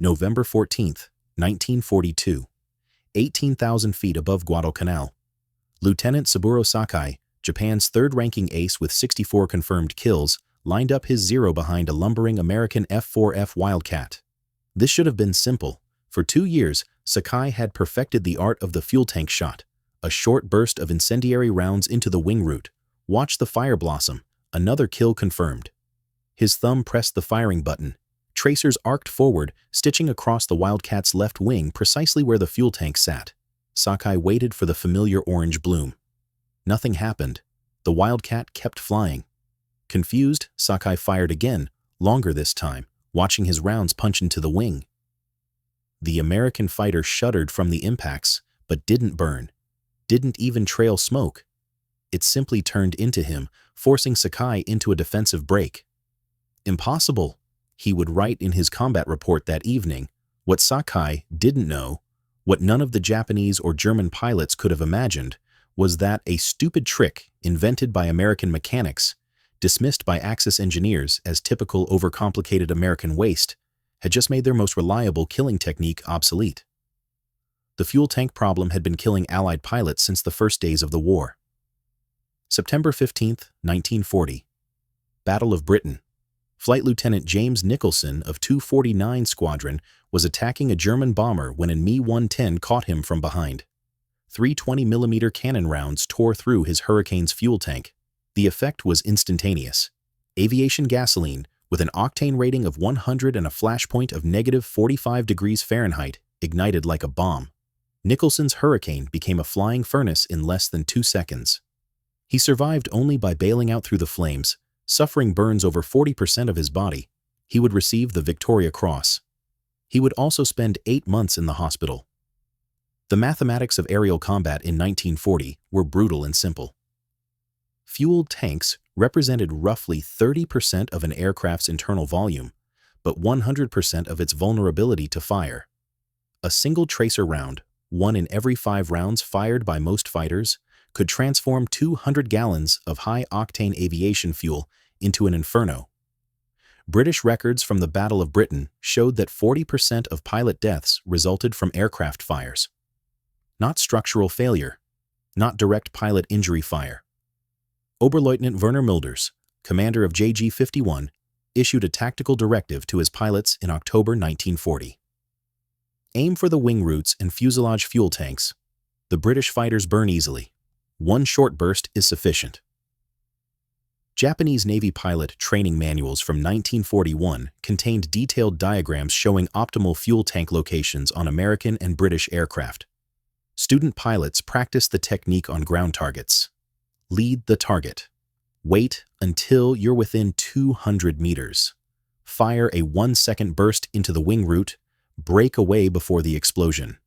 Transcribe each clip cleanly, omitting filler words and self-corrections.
November 14, 1942. 18,000 feet above Guadalcanal. Lieutenant Saburo Sakai, Japan's third-ranking ace with 64 confirmed kills, lined up his zero behind a lumbering American F-4F Wildcat. This should have been simple. For 2 years, Sakai had perfected the art of the fuel tank shot, a short burst of incendiary rounds into the wing root. Watch the fire blossom, another kill confirmed. His thumb pressed the firing button. Tracers arced forward, stitching across the Wildcat's left wing precisely where the fuel tank sat. Sakai waited for the familiar orange bloom. Nothing happened. The Wildcat kept flying. Confused, Sakai fired again, longer this time, watching his rounds punch into the wing. The American fighter shuddered from the impacts, but didn't burn. Didn't even trail smoke. It simply turned into him, forcing Sakai into a defensive break. Impossible, he would write in his combat report that evening. What Sakai didn't know, what none of the Japanese or German pilots could have imagined, was that a stupid trick invented by American mechanics, dismissed by Axis engineers as typical overcomplicated American waste, had just made their most reliable killing technique obsolete. The fuel tank problem had been killing Allied pilots since the first days of the war. September 15, 1940. Battle of Britain. Flight Lieutenant James Nicholson of 249 Squadron was attacking a German bomber when a Me-110 caught him from behind. 3 20mm cannon rounds tore through his Hurricane's fuel tank. The effect was instantaneous. Aviation gasoline, with an octane rating of 100 and a flash point of -45 degrees Fahrenheit, ignited like a bomb. Nicholson's Hurricane became a flying furnace in less than 2 seconds. He survived only by bailing out through the flames, suffering burns over 40% of his body. He would receive the Victoria Cross. He would also spend 8 months in the hospital. The mathematics of aerial combat in 1940 were brutal and simple. Fueled tanks represented roughly 30% of an aircraft's internal volume, but 100% of its vulnerability to fire. A single tracer round, 1 in every 5 rounds fired by most fighters, could transform 200 gallons of high-octane aviation fuel into an inferno. British records from the Battle of Britain showed that 40% of pilot deaths resulted from aircraft fires. Not structural failure, not direct pilot injury fire. Oberleutnant Werner Milders, commander of JG-51, issued a tactical directive to his pilots in October 1940. Aim for the wing roots and fuselage fuel tanks. The British fighters burn easily. 1 short burst is sufficient. Japanese Navy pilot training manuals from 1941 contained detailed diagrams showing optimal fuel tank locations on American and British aircraft. Student pilots practiced the technique on ground targets. Lead the target. Wait until you're within 200 meters. Fire a 1-second burst into the wing root. Break away before the explosion.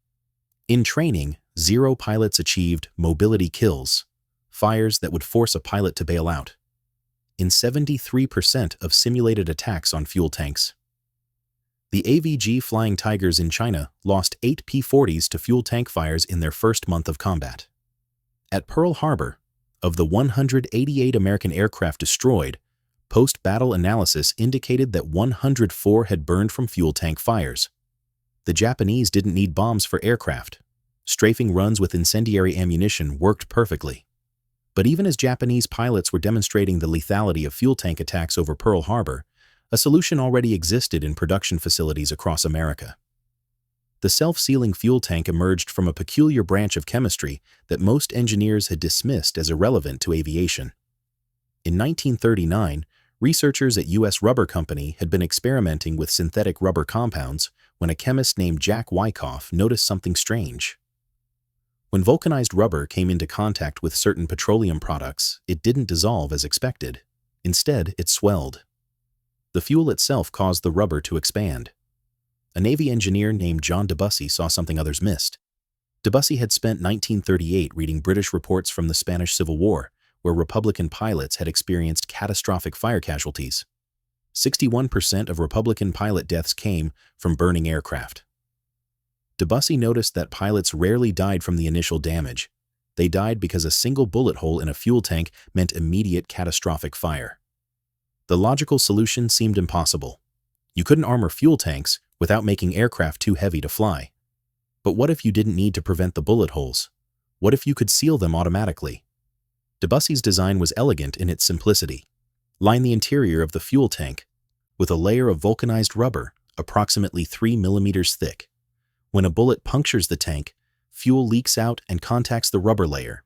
In training, 0 pilots achieved mobility kills, fires that would force a pilot to bail out, in 73% of simulated attacks on fuel tanks. The AVG Flying Tigers in China lost 8 P-40s to fuel tank fires in their first month of combat. At Pearl Harbor, of the 188 American aircraft destroyed, post-battle analysis indicated that 104 had burned from fuel tank fires. The Japanese didn't need bombs for aircraft. Strafing runs with incendiary ammunition worked perfectly. But even as Japanese pilots were demonstrating the lethality of fuel tank attacks over Pearl Harbor, a solution already existed in production facilities across America. The self-sealing fuel tank emerged from a peculiar branch of chemistry that most engineers had dismissed as irrelevant to aviation. In 1939, researchers at U.S. Rubber Company had been experimenting with synthetic rubber compounds when a chemist named Jack Wyckoff noticed something strange. When vulcanized rubber came into contact with certain petroleum products, it didn't dissolve as expected. Instead, it swelled. The fuel itself caused the rubber to expand. A Navy engineer named John Debussy saw something others missed. Debussy had spent 1938 reading British reports from the Spanish Civil War, where Republican pilots had experienced catastrophic fire casualties. 61% of Republican pilot deaths came from burning aircraft. Debussy noticed that pilots rarely died from the initial damage. They died because a single bullet hole in a fuel tank meant immediate catastrophic fire. The logical solution seemed impossible. You couldn't armor fuel tanks without making aircraft too heavy to fly. But what if you didn't need to prevent the bullet holes? What if you could seal them automatically? Debussy's design was elegant in its simplicity. Line the interior of the fuel tank with a layer of vulcanized rubber approximately 3 millimeters thick. When a bullet punctures the tank, fuel leaks out and contacts the rubber layer.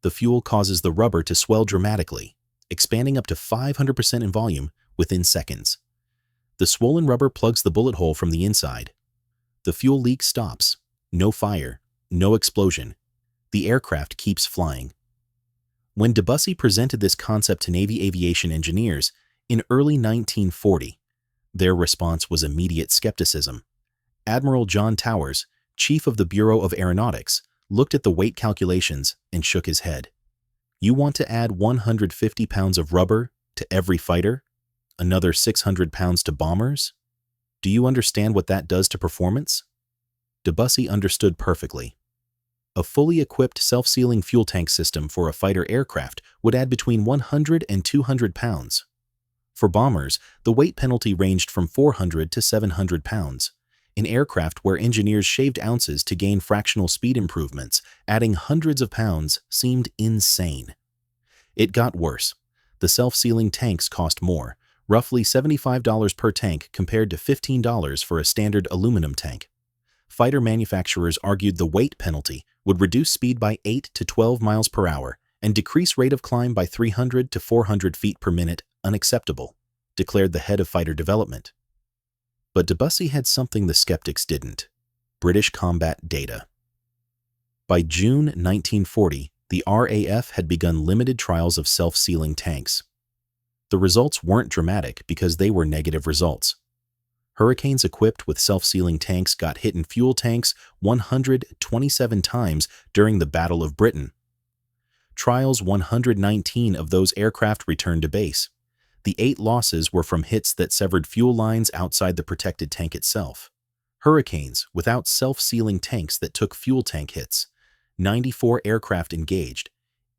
The fuel causes the rubber to swell dramatically, expanding up to 500% in volume within seconds. The swollen rubber plugs the bullet hole from the inside. The fuel leak stops. No fire, no explosion. The aircraft keeps flying. When Debussy presented this concept to Navy aviation engineers in early 1940, their response was immediate skepticism. Admiral John Towers, chief of the Bureau of Aeronautics, looked at the weight calculations and shook his head. You want to add 150 pounds of rubber to every fighter? Another 600 pounds to bombers? Do you understand what that does to performance? Debussy understood perfectly. A fully equipped self-sealing fuel tank system for a fighter aircraft would add between 100 and 200 pounds. For bombers, the weight penalty ranged from 400 to 700 pounds. In aircraft where engineers shaved ounces to gain fractional speed improvements, adding hundreds of pounds seemed insane. It got worse. The self-sealing tanks cost more, roughly $75 per tank compared to $15 for a standard aluminum tank. Fighter manufacturers argued the weight penalty would reduce speed by 8 to 12 miles per hour and decrease rate of climb by 300 to 400 feet per minute unacceptable, declared the head of fighter development. But Debussy had something the skeptics didn't: British combat data. By June 1940, the RAF had begun limited trials of self-sealing tanks. The results weren't dramatic because they were negative results. Hurricanes equipped with self-sealing tanks got hit in fuel tanks 127 times during the Battle of Britain. Trials 119 of those aircraft returned to base. The 8 losses were from hits that severed fuel lines outside the protected tank itself. Hurricanes without self-sealing tanks that took fuel tank hits. 94 aircraft engaged.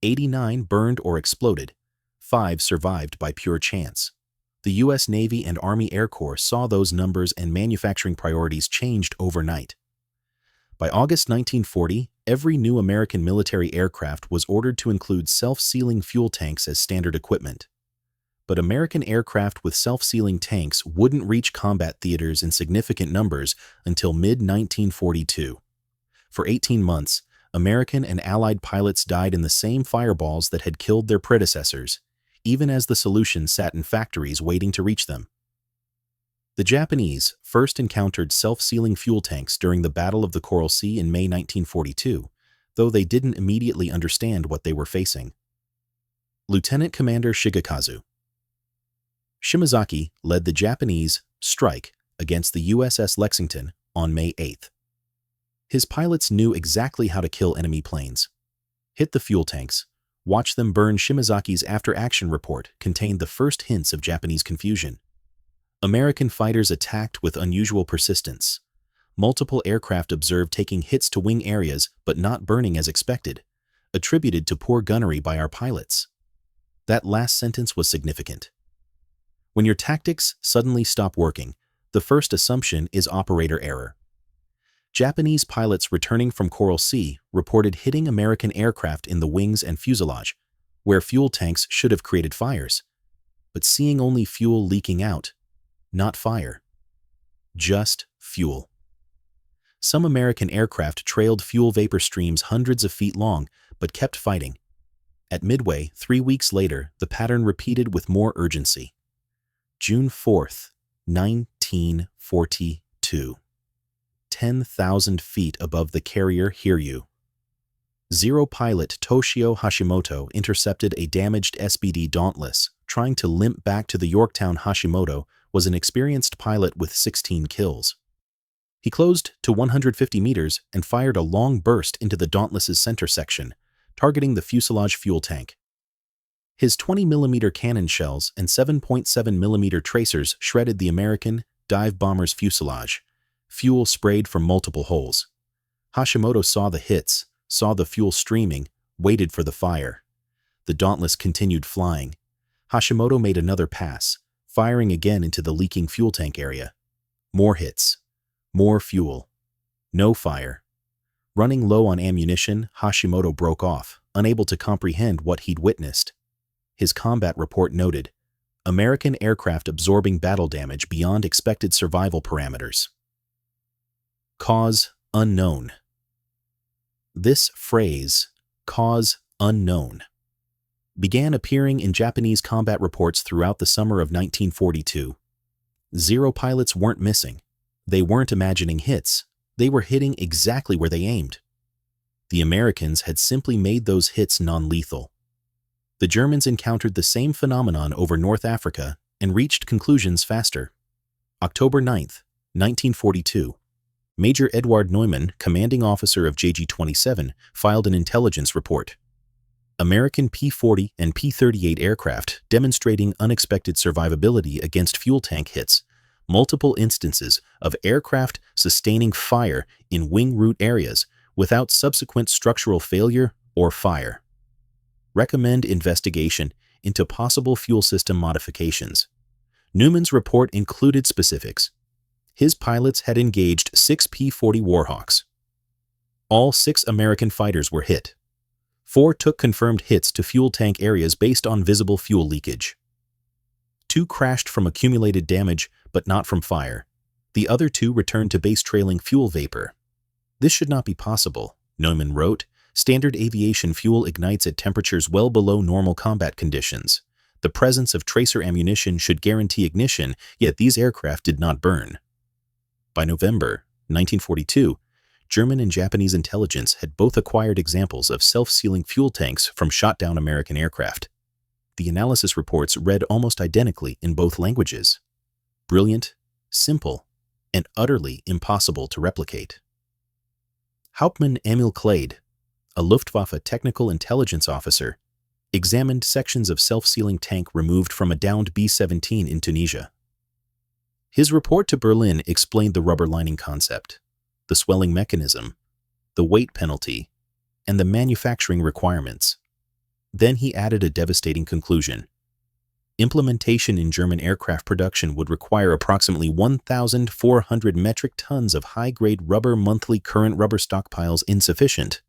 89 burned or exploded. 5 survived by pure chance. The U.S. Navy and Army Air Corps saw those numbers and manufacturing priorities changed overnight. By August 1940, every new American military aircraft was ordered to include self-sealing fuel tanks as standard equipment. But American aircraft with self-sealing tanks wouldn't reach combat theaters in significant numbers until mid-1942. For 18 months, American and Allied pilots died in the same fireballs that had killed their predecessors, even as the solution sat in factories waiting to reach them. The Japanese first encountered self-sealing fuel tanks during the Battle of the Coral Sea in May 1942, though they didn't immediately understand what they were facing. Lieutenant Commander Shigekazu Shimazaki led the Japanese strike against the USS Lexington on May 8th. His pilots knew exactly how to kill enemy planes. Hit the fuel tanks. Watch them burn. Shimazaki's after-action report contained the first hints of Japanese confusion. American fighters attacked with unusual persistence. Multiple aircraft observed taking hits to wing areas but not burning as expected, attributed to poor gunnery by our pilots. That last sentence was significant. When your tactics suddenly stop working, the first assumption is operator error. Japanese pilots returning from Coral Sea reported hitting American aircraft in the wings and fuselage, where fuel tanks should have created fires, but seeing only fuel leaking out, not fire. Just fuel. Some American aircraft trailed fuel vapor streams hundreds of feet long, but kept fighting. At Midway, 3 weeks later, the pattern repeated with more urgency. June 4th, 1942. 10,000 feet above the carrier Hiryu. Zero pilot Toshio Hashimoto intercepted a damaged SBD Dauntless, trying to limp back to the Yorktown. Hashimoto was an experienced pilot with 16 kills. He closed to 150 meters and fired a long burst into the Dauntless's center section, targeting the fuselage fuel tank. His 20mm cannon shells and 7.7mm tracers shredded the American dive bomber's fuselage. Fuel sprayed from multiple holes. Hashimoto saw the hits, saw the fuel streaming, waited for the fire. The Dauntless continued flying. Hashimoto made another pass, firing again into the leaking fuel tank area. More hits. More fuel. No fire. Running low on ammunition, Hashimoto broke off, unable to comprehend what he'd witnessed. His combat report noted, American aircraft absorbing battle damage beyond expected survival parameters. Cause unknown. This phrase, cause unknown, began appearing in Japanese combat reports throughout the summer of 1942. Zero pilots weren't missing. They weren't imagining hits. They were hitting exactly where they aimed. The Americans had simply made those hits non-lethal. The Germans encountered the same phenomenon over North Africa and reached conclusions faster. October 9, 1942. Major Eduard Neumann, commanding officer of JG-27, filed an intelligence report. American P-40 and P-38 aircraft demonstrating unexpected survivability against fuel tank hits, multiple instances of aircraft sustaining fire in wing root areas without subsequent structural failure or fire. Recommend investigation into possible fuel system modifications. Neumann's report included specifics. His pilots had engaged 6 P-40 Warhawks. All 6 American fighters were hit. 4 took confirmed hits to fuel tank areas based on visible fuel leakage. 2 crashed from accumulated damage, but not from fire. The other 2 returned to base trailing fuel vapor. This should not be possible, Neumann wrote. Standard aviation fuel ignites at temperatures well below normal combat conditions. The presence of tracer ammunition should guarantee ignition, yet these aircraft did not burn. By November 1942, German and Japanese intelligence had both acquired examples of self-sealing fuel tanks from shot-down American aircraft. The analysis reports read almost identically in both languages. Brilliant, simple, and utterly impossible to replicate. Hauptmann Emil Clade, a Luftwaffe technical intelligence officer, examined sections of self-sealing tank removed from a downed B-17 in Tunisia. His report to Berlin explained the rubber lining concept, the swelling mechanism, the weight penalty, and the manufacturing requirements. Then he added a devastating conclusion. Implementation in German aircraft production would require approximately 1,400 metric tons of high-grade rubber. Monthly current rubber stockpiles insufficient.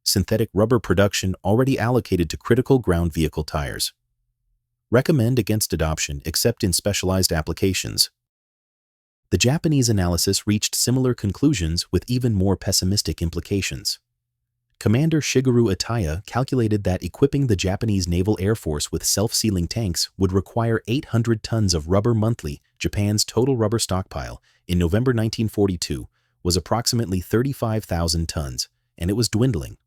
Synthetic rubber production already allocated to critical ground vehicle tires. Recommend against adoption except in specialized applications. The Japanese analysis reached similar conclusions with even more pessimistic implications. Commander Shigeru Ataya calculated that equipping the Japanese Naval Air Force with self-sealing tanks would require 800 tons of rubber monthly. Japan's total rubber stockpile in November 1942 was approximately 35,000 tons, and it was dwindling.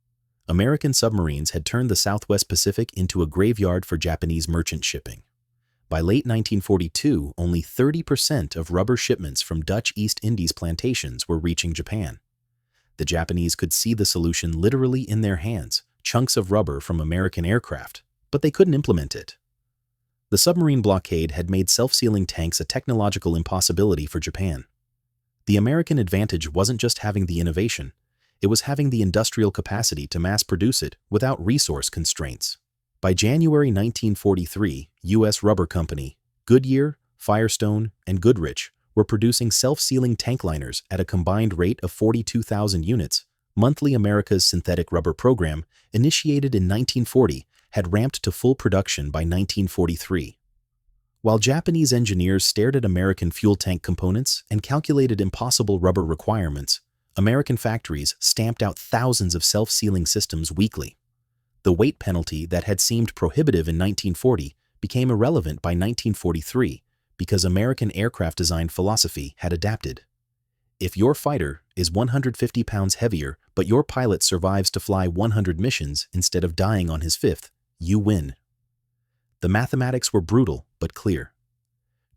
American submarines had turned the Southwest Pacific into a graveyard for Japanese merchant shipping. By late 1942, only 30% of rubber shipments from Dutch East Indies plantations were reaching Japan. The Japanese could see the solution literally in their hands, chunks of rubber from American aircraft, but they couldn't implement it. The submarine blockade had made self-sealing tanks a technological impossibility for Japan. The American advantage wasn't just having the innovation, it was having the industrial capacity to mass produce it without resource constraints. By January 1943, U.S. Rubber Company, Goodyear, Firestone, and Goodrich were producing self-sealing tank liners at a combined rate of 42,000 units. Monthly. America's synthetic rubber program, initiated in 1940, had ramped to full production by 1943. While Japanese engineers stared at American fuel tank components and calculated impossible rubber requirements, American factories stamped out thousands of self-sealing systems weekly. The weight penalty that had seemed prohibitive in 1940 became irrelevant by 1943 because American aircraft design philosophy had adapted. If your fighter is 150 pounds heavier but your pilot survives to fly 100 missions instead of dying on his 5th, you win. The mathematics were brutal but clear.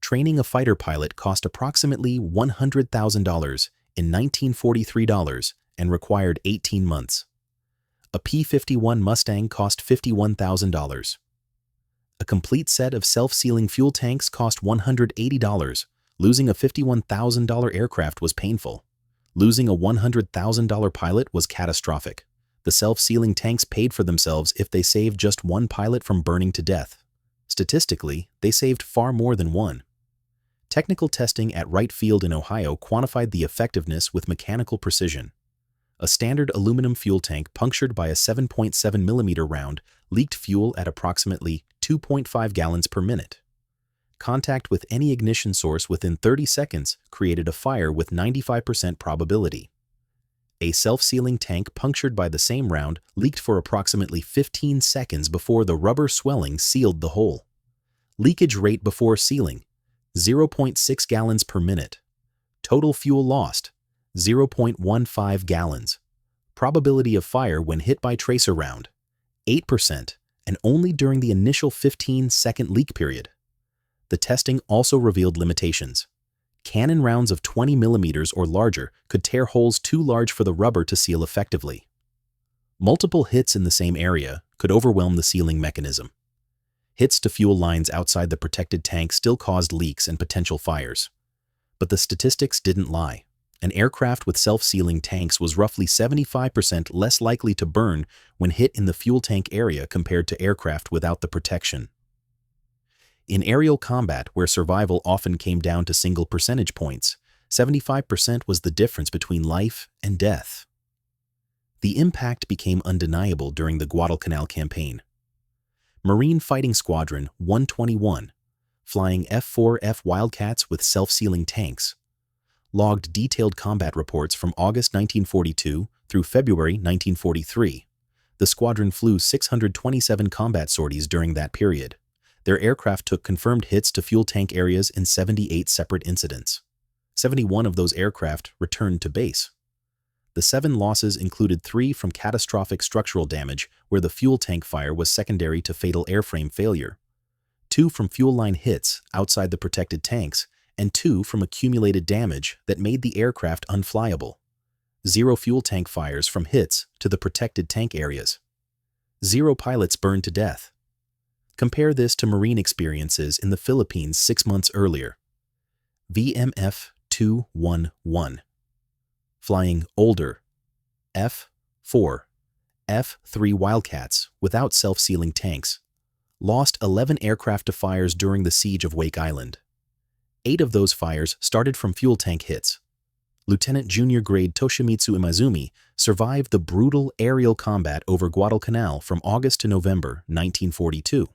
Training a fighter pilot cost approximately $100,000 in 1943 dollars and required 18 months. A P-51 Mustang cost $51,000. A complete set of self-sealing fuel tanks cost $180. Losing a $51,000 aircraft was painful. Losing a $100,000 pilot was catastrophic. The self-sealing tanks paid for themselves if they saved just one pilot from burning to death. Statistically, they saved far more than one. Technical testing at Wright Field in Ohio quantified the effectiveness with mechanical precision. A standard aluminum fuel tank punctured by a 7.7mm round leaked fuel at approximately 2.5 gallons per minute. Contact with any ignition source within 30 seconds created a fire with 95% probability. A self-sealing tank punctured by the same round leaked for approximately 15 seconds before the rubber swelling sealed the hole. Leakage rate before sealing, 0.6 gallons per minute. Total fuel lost, 0.15 gallons. Probability of fire when hit by tracer round, 8%, and only during the initial 15-second leak period. The testing also revealed limitations. Cannon rounds of 20 millimeters or larger could tear holes too large for the rubber to seal effectively. Multiple hits in the same area could overwhelm the sealing mechanism. Hits to fuel lines outside the protected tank still caused leaks and potential fires. But the statistics didn't lie. An aircraft with self-sealing tanks was roughly 75% less likely to burn when hit in the fuel tank area compared to aircraft without the protection. In aerial combat, where survival often came down to single percentage points, 75% was the difference between life and death. The impact became undeniable during the Guadalcanal campaign. Marine Fighting Squadron 121, flying F-4F Wildcats with self-sealing tanks, logged detailed combat reports from August 1942 through February 1943. The squadron flew 627 combat sorties during that period. Their aircraft took confirmed hits to fuel tank areas in 78 separate incidents. 71 of those aircraft returned to base. The 7 losses included 3 from catastrophic structural damage, where the fuel tank fire was secondary to fatal airframe failure, 2 from fuel line hits outside the protected tanks, and 2 from accumulated damage that made the aircraft unflyable. 0 fuel tank fires from hits to the protected tank areas. 0 pilots burned to death. Compare this to Marine experiences in the Philippines 6 months earlier. VMF 211. Flying older F-4, F-3 Wildcats without self-sealing tanks, lost 11 aircraft to fires during the siege of Wake Island. 8 of those fires started from fuel tank hits. Lieutenant Junior Grade Toshimitsu Imazumi survived the brutal aerial combat over Guadalcanal from August to November 1942.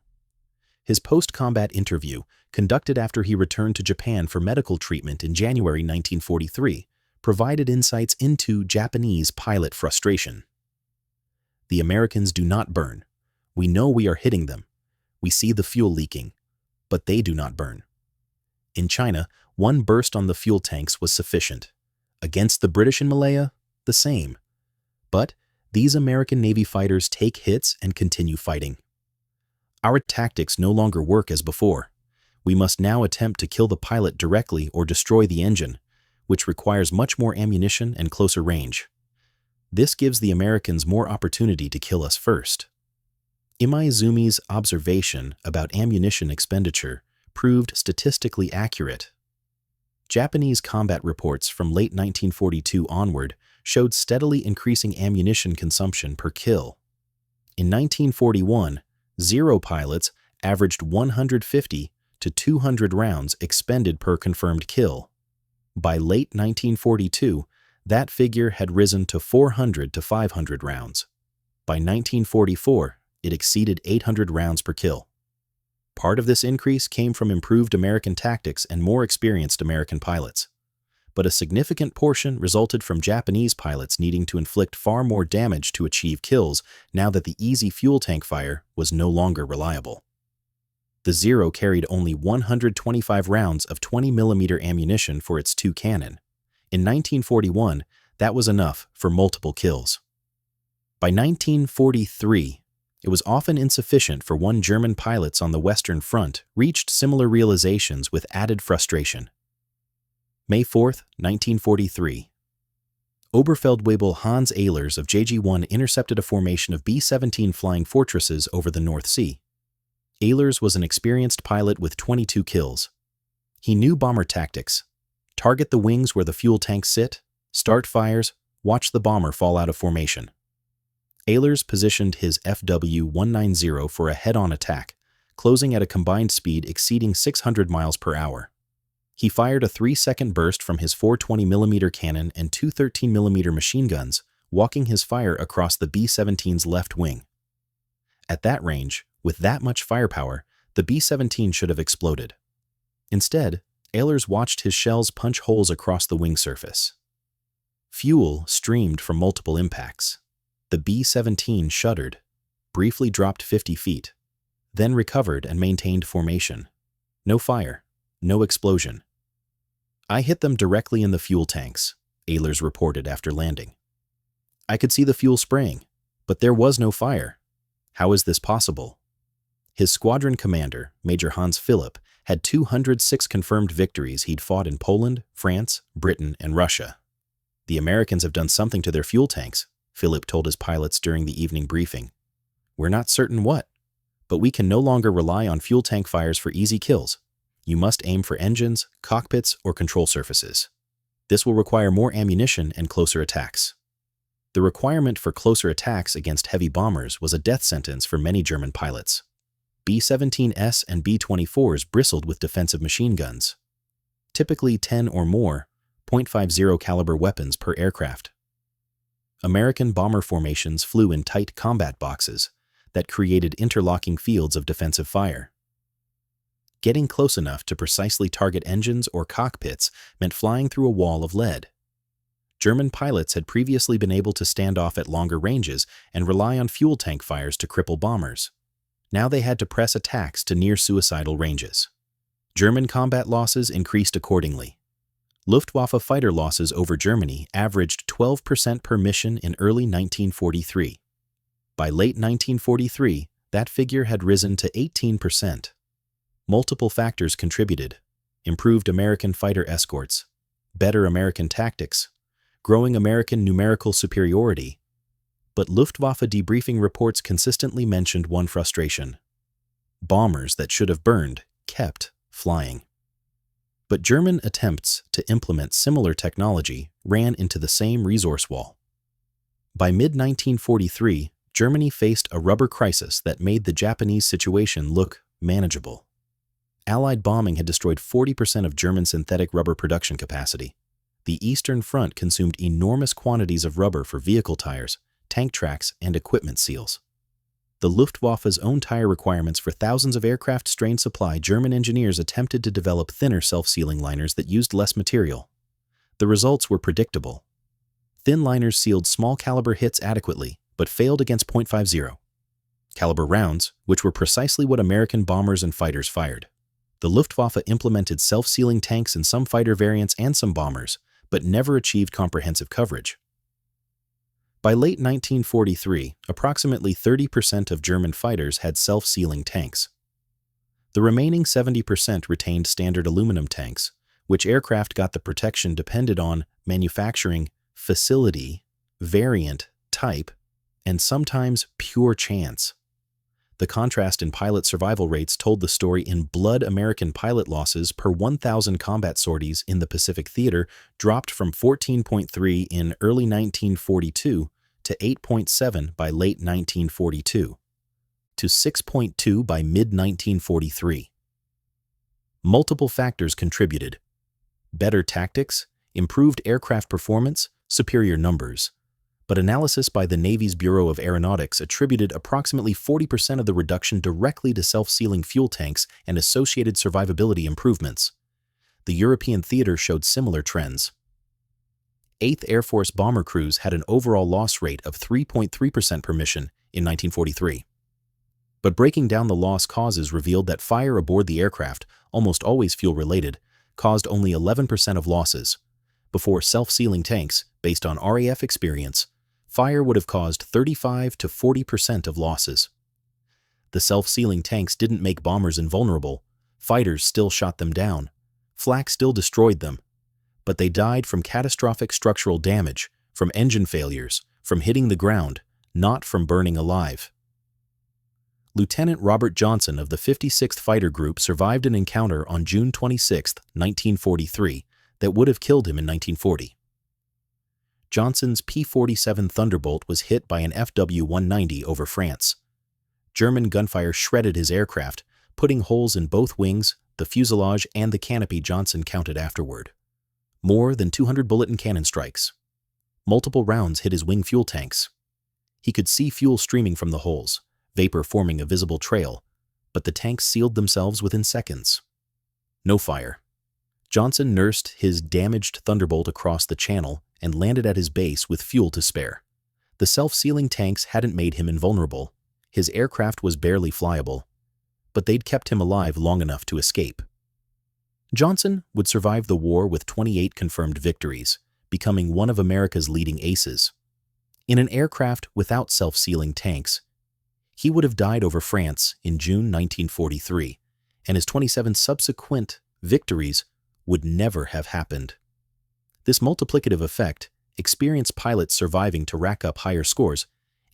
His post-combat interview, conducted after he returned to Japan for medical treatment in January 1943, provided insights into Japanese pilot frustration. The Americans do not burn. We know we are hitting them. We see the fuel leaking, but they do not burn. In China, 1 burst on the fuel tanks was sufficient. Against the British in Malaya, the same. But these American Navy fighters take hits and continue fighting. Our tactics no longer work as before. We must now attempt to kill the pilot directly or destroy the engine, which requires much more ammunition and closer range. This gives the Americans more opportunity to kill us first. Imaizumi's observation about ammunition expenditure proved statistically accurate. Japanese combat reports from late 1942 onward showed steadily increasing ammunition consumption per kill. In 1941, 0 pilots averaged 150 to 200 rounds expended per confirmed kill. By late 1942, that figure had risen to 400 to 500 rounds. By 1944, it exceeded 800 rounds per kill. Part of this increase came from improved American tactics and more experienced American pilots. But a significant portion resulted from Japanese pilots needing to inflict far more damage to achieve kills now that the easy fuel tank fire was no longer reliable. The Zero carried only 125 rounds of 20mm ammunition for its 2 cannon. In 1941, that was enough for multiple kills. By 1943, it was often insufficient for 1 German pilots on the Western Front reached similar realizations with added frustration. May 4, 1943. Oberfeldwebel Hans Ehlers of JG-1 intercepted a formation of B-17 flying fortresses over the North Sea. Ehlers was an experienced pilot with 22 kills. He knew bomber tactics. Target the wings where the fuel tanks sit, start fires, watch the bomber fall out of formation. Ehlers positioned his FW-190 for a head-on attack, closing at a combined speed exceeding 600 miles per hour. He fired a 3-second burst from his 420mm cannon and two 13mm machine guns, walking his fire across the B-17's left wing. At that range, with that much firepower, the B-17 should have exploded. Instead, Ehlers watched his shells punch holes across the wing surface. Fuel streamed from multiple impacts. The B-17 shuddered, briefly dropped 50 feet, then recovered and maintained formation. No fire, no explosion. "I hit them directly in the fuel tanks," Ehlers reported after landing. "I could see the fuel spraying, but there was no fire. How is this possible?" His squadron commander, Major Hans Philipp, had 206 confirmed victories he'd fought in Poland, France, Britain, and Russia. "The Americans have done something to their fuel tanks," Philipp told his pilots during the evening briefing. "We're not certain what, but we can no longer rely on fuel tank fires for easy kills. You must aim for engines, cockpits, or control surfaces. This will require more ammunition and closer attacks." The requirement for closer attacks against heavy bombers was a death sentence for many German pilots. B-17S and B-24s bristled with defensive machine guns, typically 10 or more .50 caliber weapons per aircraft. American bomber formations flew in tight combat boxes that created interlocking fields of defensive fire. Getting close enough to precisely target engines or cockpits meant flying through a wall of lead. German pilots had previously been able to stand off at longer ranges and rely on fuel tank fires to cripple bombers. Now they had to press attacks to near-suicidal ranges. German combat losses increased accordingly. Luftwaffe fighter losses over Germany averaged 12% per mission in early 1943. By late 1943, that figure had risen to 18%. Multiple factors contributed: improved American fighter escorts, better American tactics, growing American numerical superiority. But Luftwaffe debriefing reports consistently mentioned one frustration: bombers that should have burned kept flying. But German attempts to implement similar technology ran into the same resource wall. By mid-1943, Germany faced a rubber crisis that made the Japanese situation look manageable. Allied bombing had destroyed 40% of German synthetic rubber production capacity. The Eastern Front consumed enormous quantities of rubber for vehicle tires, tank tracks, and equipment seals. The Luftwaffe's own tire requirements for thousands of aircraft strained supply. German engineers attempted to develop thinner self-sealing liners that used less material. The results were predictable. Thin liners sealed small-caliber hits adequately, but failed against .50 caliber rounds, which were precisely what American bombers and fighters fired. The Luftwaffe implemented self-sealing tanks in some fighter variants and some bombers, but never achieved comprehensive coverage. By late 1943, approximately 30% of German fighters had self-sealing tanks. The remaining 70% retained standard aluminum tanks, which aircraft got the protection depended on manufacturing facility, variant, type, and sometimes pure chance. The contrast in pilot survival rates told the story in blood. American pilot losses per 1,000 combat sorties in the Pacific Theater dropped from 14.3 in early 1942 to 8.7 by late 1942, to 6.2 by mid-1943. Multiple factors contributed: better tactics, improved aircraft performance, superior numbers. But analysis by the Navy's Bureau of Aeronautics attributed approximately 40% of the reduction directly to self-sealing fuel tanks and associated survivability improvements. The European theater showed similar trends. 8th Air Force bomber crews had an overall loss rate of 3.3% per mission in 1943. But breaking down the loss causes revealed that fire aboard the aircraft, almost always fuel-related, caused only 11% of losses. Before self-sealing tanks, based on RAF experience, fire would have caused 35 to 40% of losses. The self-sealing tanks didn't make bombers invulnerable. Fighters still shot them down. Flak still destroyed them. But they died from catastrophic structural damage, from engine failures, from hitting the ground, not from burning alive. Lieutenant Robert Johnson of the 56th Fighter Group survived an encounter on June 26, 1943, that would have killed him in 1940. Johnson's P-47 Thunderbolt was hit by an FW-190 over France. German gunfire shredded his aircraft, putting holes in both wings, the fuselage, and the canopy. Johnson counted afterward. More than 200 bullet and cannon strikes. Multiple rounds hit his wing fuel tanks. He could see fuel streaming from the holes, vapor forming a visible trail, but the tanks sealed themselves within seconds. No fire. Johnson nursed his damaged Thunderbolt across the channel and landed at his base with fuel to spare. The self-sealing tanks hadn't made him invulnerable. His aircraft was barely flyable, but they'd kept him alive long enough to escape. Johnson would survive the war with 28 confirmed victories, becoming one of America's leading aces. In an aircraft without self-sealing tanks, he would have died over France in June 1943, and his 27 subsequent victories would never have happened. This multiplicative effect, experienced pilots surviving to rack up higher scores,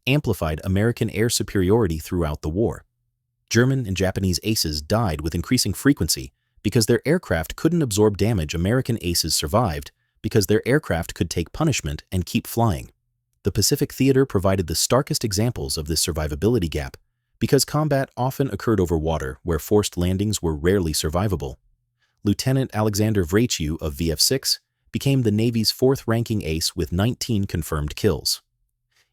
amplified American air superiority throughout the war. German and Japanese aces died with increasing frequency because their aircraft couldn't absorb damage. American aces survived because their aircraft could take punishment and keep flying. The Pacific Theater provided the starkest examples of this survivability gap because combat often occurred over water where forced landings were rarely survivable. Lieutenant Alexander Vratiou of VF-6 became the Navy's fourth-ranking ace with 19 confirmed kills.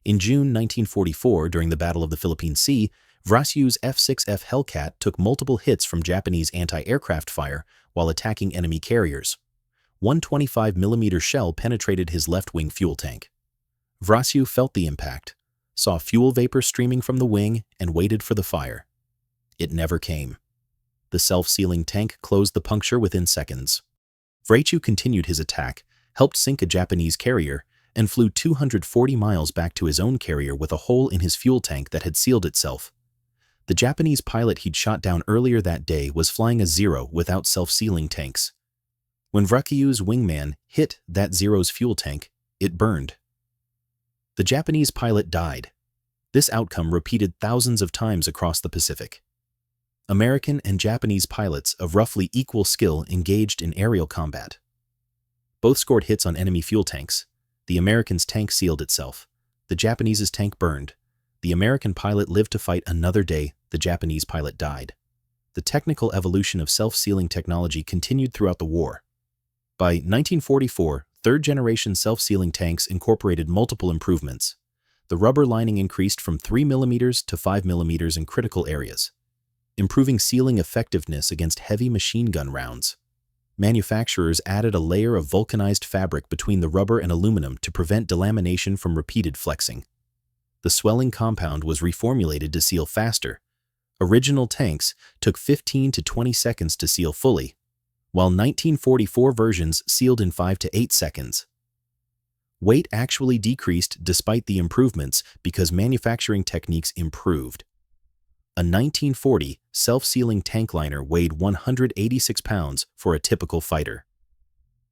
In June 1944, during the Battle of the Philippine Sea, Vratiou's F-6F Hellcat took multiple hits from Japanese anti-aircraft fire while attacking enemy carriers. One 25mm shell penetrated his left-wing fuel tank. Vratiou felt the impact, saw fuel vapor streaming from the wing, and waited for the fire. It never came. The self-sealing tank closed the puncture within seconds. Vratiou continued his attack, helped sink a Japanese carrier, and flew 240 miles back to his own carrier with a hole in his fuel tank that had sealed itself. The Japanese pilot he'd shot down earlier that day was flying a Zero without self-sealing tanks. When Vratiou's wingman hit that Zero's fuel tank, it burned. The Japanese pilot died. This outcome repeated thousands of times across the Pacific. American and Japanese pilots of roughly equal skill engaged in aerial combat. Both scored hits on enemy fuel tanks. The American's tank sealed itself. The Japanese's tank burned. The American pilot lived to fight another day. The Japanese pilot died. The technical evolution of self-sealing technology continued throughout the war. By 1944, third-generation self-sealing tanks incorporated multiple improvements. The rubber lining increased from 3mm to 5mm in critical areas, improving sealing effectiveness against heavy machine gun rounds. Manufacturers added a layer of vulcanized fabric between the rubber and aluminum to prevent delamination from repeated flexing. The swelling compound was reformulated to seal faster. Original tanks took 15 to 20 seconds to seal fully, while 1944 versions sealed in 5 to 8 seconds. Weight actually decreased despite the improvements because manufacturing techniques improved. A 1940 self-sealing tank liner weighed 186 pounds for a typical fighter.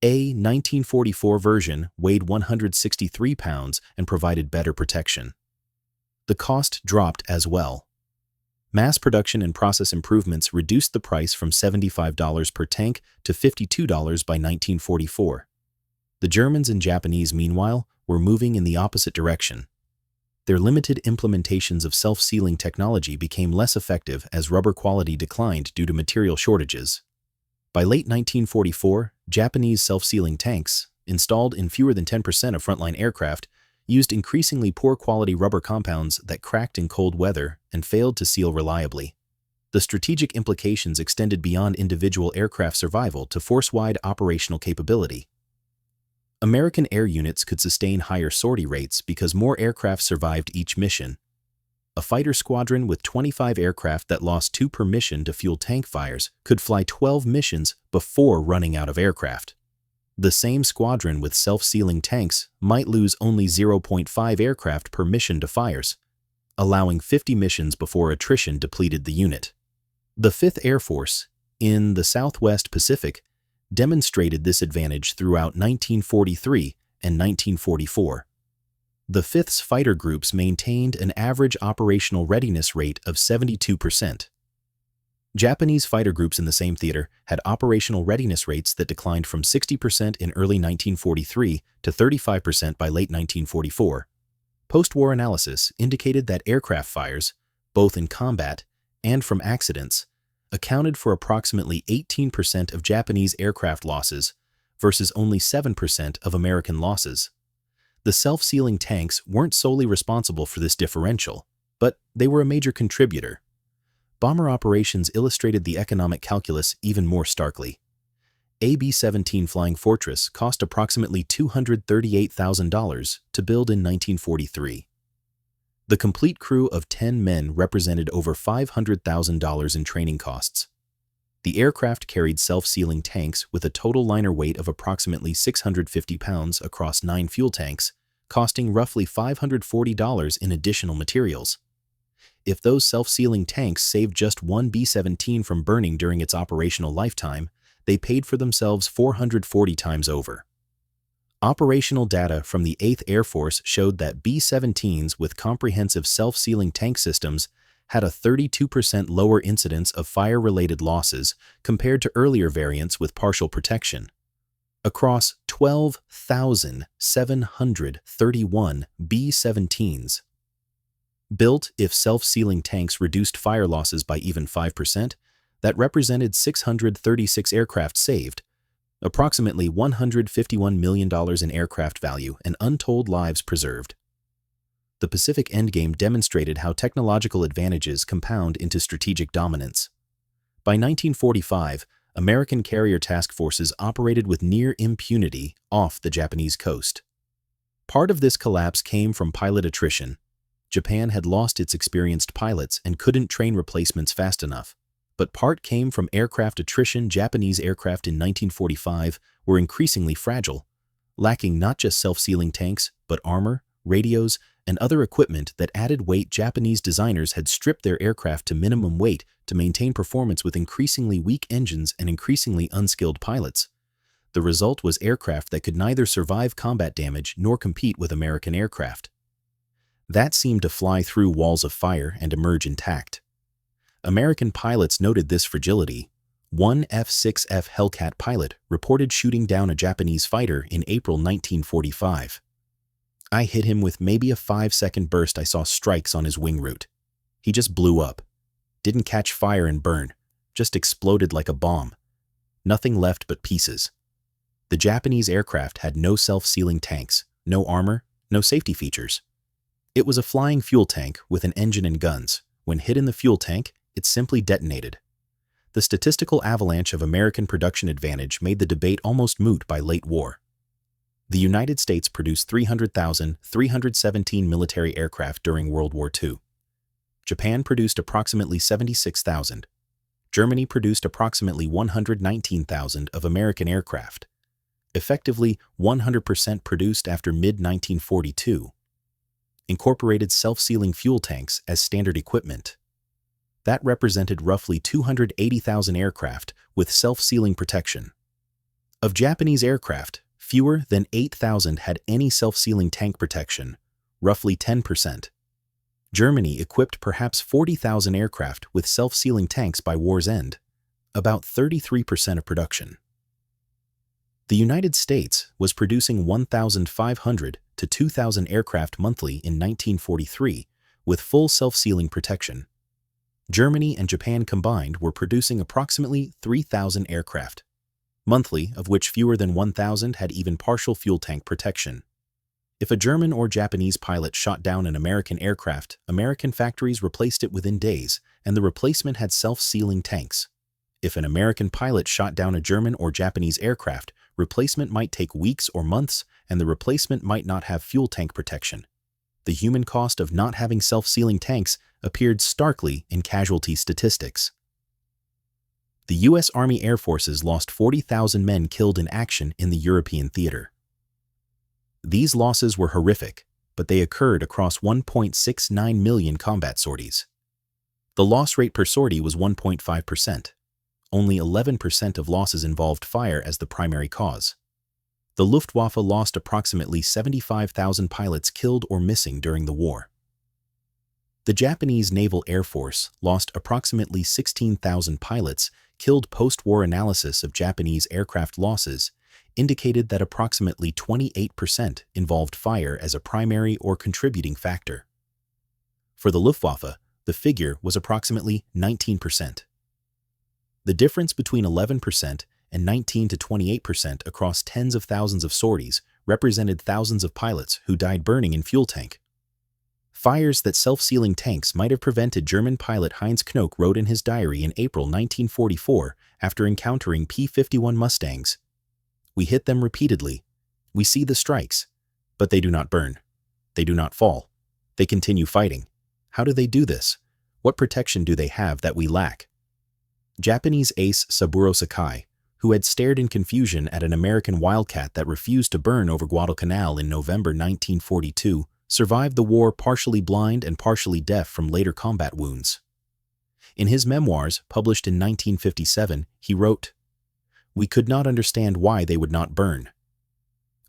A 1944 version weighed 163 pounds and provided better protection. The cost dropped as well. Mass production and process improvements reduced the price from $75 per tank to $52 by 1944. The Germans and Japanese, meanwhile, were moving in the opposite direction. Their limited implementations of self-sealing technology became less effective as rubber quality declined due to material shortages. By late 1944, Japanese self-sealing tanks, installed in fewer than 10% of frontline aircraft, used increasingly poor quality rubber compounds that cracked in cold weather and failed to seal reliably. The strategic implications extended beyond individual aircraft survival to force-wide operational capability. American air units could sustain higher sortie rates because more aircraft survived each mission. A fighter squadron with 25 aircraft that lost 2 per mission to fuel tank fires could fly 12 missions before running out of aircraft. The same squadron with self-sealing tanks might lose only 0.5 aircraft per mission to fires, allowing 50 missions before attrition depleted the unit. The 5th Air Force, in the Southwest Pacific, demonstrated this advantage throughout 1943 and 1944. The 5th's fighter groups maintained an average operational readiness rate of 72%. Japanese fighter groups in the same theater had operational readiness rates that declined from 60% in early 1943 to 35% by late 1944. Post-war analysis indicated that aircraft fires, both in combat and from accidents, accounted for approximately 18% of Japanese aircraft losses versus only 7% of American losses. The self-sealing tanks weren't solely responsible for this differential, but they were a major contributor. Bomber operations illustrated the economic calculus even more starkly. A B-17 Flying Fortress cost approximately $238,000 to build in 1943. The complete crew of 10 men represented over $500,000 in training costs. The aircraft carried self-sealing tanks with a total liner weight of approximately 650 pounds across 9 fuel tanks, costing roughly $540 in additional materials. If those self-sealing tanks saved just one B-17 from burning during its operational lifetime, they paid for themselves 440 times over. Operational data from the 8th Air Force showed that B-17s with comprehensive self-sealing tank systems had a 32% lower incidence of fire-related losses compared to earlier variants with partial protection. Across 12,731 B-17s built, if self-sealing tanks reduced fire losses by even 5%, that represented 636 aircraft saved, approximately $151 million in aircraft value and untold lives preserved. The Pacific Endgame demonstrated how technological advantages compound into strategic dominance. By 1945, American carrier task forces operated with near impunity off the Japanese coast. Part of this collapse came from pilot attrition. Japan had lost its experienced pilots and couldn't train replacements fast enough. But part came from aircraft attrition. Japanese aircraft in 1945 were increasingly fragile, lacking not just self-sealing tanks, but armor, radios, and other equipment that added weight. Japanese designers had stripped their aircraft to minimum weight to maintain performance with increasingly weak engines and increasingly unskilled pilots. The result was aircraft that could neither survive combat damage nor compete with American aircraft that seemed to fly through walls of fire and emerge intact. American pilots noted this fragility. One F-6F Hellcat pilot reported shooting down a Japanese fighter in April 1945. "I hit him with maybe a 5-second burst. I saw strikes on his wing root. He just blew up. Didn't catch fire and burn, just exploded like a bomb. Nothing left but pieces." The Japanese aircraft had no self-sealing tanks, no armor, no safety features. It was a flying fuel tank with an engine and guns. When hit in the fuel tank, it simply detonated. The statistical avalanche of American production advantage made the debate almost moot by late war. The United States produced 300,317 military aircraft during World War II. Japan produced approximately 76,000. Germany produced approximately 119,000 of American aircraft, effectively 100% produced after mid-1942. Incorporated self-sealing fuel tanks as standard equipment. That represented roughly 280,000 aircraft with self-sealing protection. Of Japanese aircraft, fewer than 8,000 had any self-sealing tank protection, roughly 10%. Germany equipped perhaps 40,000 aircraft with self-sealing tanks by war's end, about 33% of production. The United States was producing 1,500 to 2,000 aircraft monthly in 1943 with full self-sealing protection. Germany and Japan combined were producing approximately 3,000 aircraft monthly, of which fewer than 1,000 had even partial fuel tank protection. If a German or Japanese pilot shot down an American aircraft, American factories replaced it within days, and the replacement had self-sealing tanks. If an American pilot shot down a German or Japanese aircraft, replacement might take weeks or months, and the replacement might not have fuel tank protection. The human cost of not having self-sealing tanks appeared starkly in casualty statistics. The U.S. Army Air Forces lost 40,000 men killed in action in the European theater. These losses were horrific, but they occurred across 1.69 million combat sorties. The loss rate per sortie was 1.5%. Only 11% of losses involved fire as the primary cause. The Luftwaffe lost approximately 75,000 pilots killed or missing during the war. The Japanese Naval Air Force lost approximately 16,000 pilots killed. Post-war analysis of Japanese aircraft losses indicated that approximately 28% involved fire as a primary or contributing factor. For the Luftwaffe, the figure was approximately 19%. The difference between 11% and 19 to 28% across tens of thousands of sorties represented thousands of pilots who died burning in fuel tank. Fires that self-sealing tanks might have prevented German pilot Heinz Knoke wrote in his diary in April 1944 after encountering P-51 Mustangs. "We hit them repeatedly. We see the strikes, but they do not burn. They do not fall. They continue fighting. How do they do this? What protection do they have that we lack?" Japanese ace Saburo Sakai, who had stared in confusion at an American Wildcat that refused to burn over Guadalcanal in November 1942, survived the war partially blind and partially deaf from later combat wounds. In his memoirs, published in 1957, he wrote, "We could not understand why they would not burn.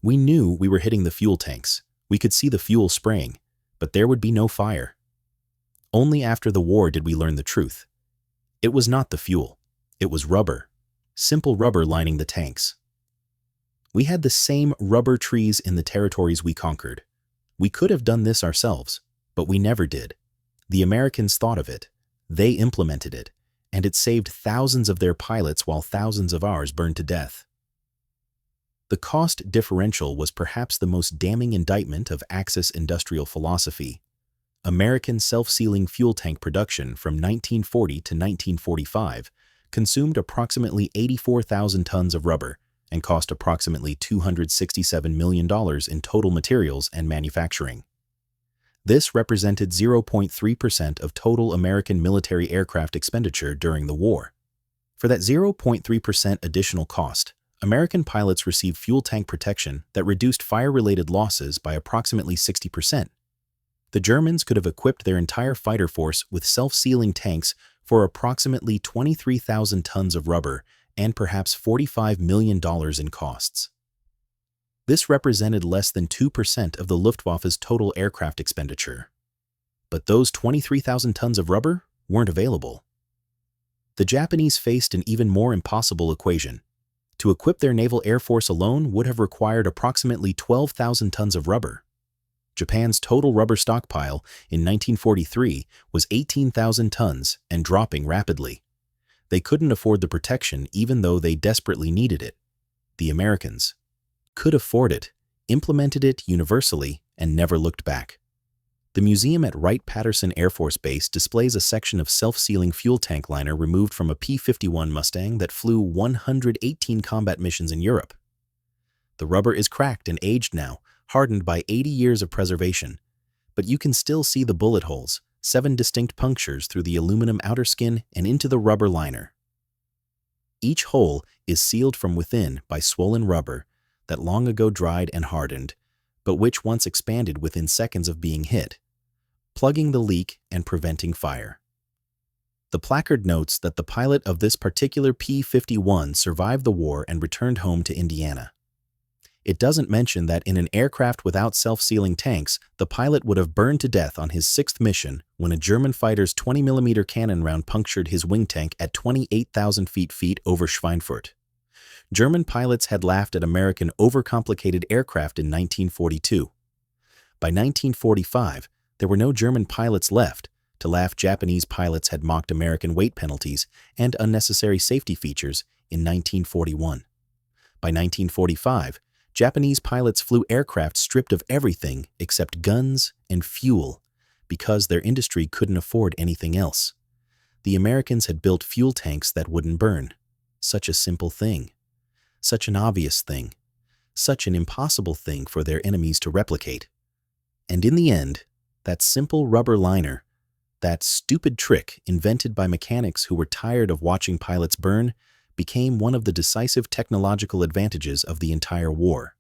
We knew we were hitting the fuel tanks. We could see the fuel spraying, but there would be no fire. Only after the war did we learn the truth. It was not the fuel. It was rubber. Simple rubber lining the tanks. We had the same rubber trees in the territories we conquered. We could have done this ourselves, but we never did. The Americans thought of it. They implemented it, and it saved thousands of their pilots while thousands of ours burned to death." The cost differential was perhaps the most damning indictment of Axis industrial philosophy. American self-sealing fuel tank production from 1940 to 1945 consumed approximately 84,000 tons of rubber and cost approximately $267 million in total materials and manufacturing. This represented 0.3% of total American military aircraft expenditure during the war. For that 0.3% additional cost, American pilots received fuel tank protection that reduced fire-related losses by approximately 60%. The Germans could have equipped their entire fighter force with self-sealing tanks for approximately 23,000 tons of rubber and perhaps $45 million in costs. This represented less than 2% of the Luftwaffe's total aircraft expenditure. But those 23,000 tons of rubber weren't available. The Japanese faced an even more impossible equation. To equip their naval air force alone would have required approximately 12,000 tons of rubber. Japan's total rubber stockpile in 1943 was 18,000 tons and dropping rapidly. They couldn't afford the protection even though they desperately needed it. The Americans could afford it, implemented it universally, and never looked back. The museum at Wright-Patterson Air Force Base displays a section of self-sealing fuel tank liner removed from a P-51 Mustang that flew 118 combat missions in Europe. The rubber is cracked and aged now, hardened by 80 years of preservation, but you can still see the bullet holes, 7 distinct punctures through the aluminum outer skin and into the rubber liner. Each hole is sealed from within by swollen rubber that long ago dried and hardened, but which once expanded within seconds of being hit, plugging the leak and preventing fire. The placard notes that the pilot of this particular P-51 survived the war and returned home to Indiana. It doesn't mention that in an aircraft without self-sealing tanks, the pilot would have burned to death on his 6th mission when a German fighter's 20mm cannon round punctured his wing tank at 28,000 feet over Schweinfurt. German pilots had laughed at American overcomplicated aircraft in 1942. By 1945, there were no German pilots left to laugh. Japanese pilots had mocked American weight penalties and unnecessary safety features in 1941. By 1945, Japanese pilots flew aircraft stripped of everything except guns and fuel because their industry couldn't afford anything else. The Americans had built fuel tanks that wouldn't burn. Such a simple thing. Such an obvious thing. Such an impossible thing for their enemies to replicate. And in the end, that simple rubber liner, that stupid trick invented by mechanics who were tired of watching pilots burn, became one of the decisive technological advantages of the entire war.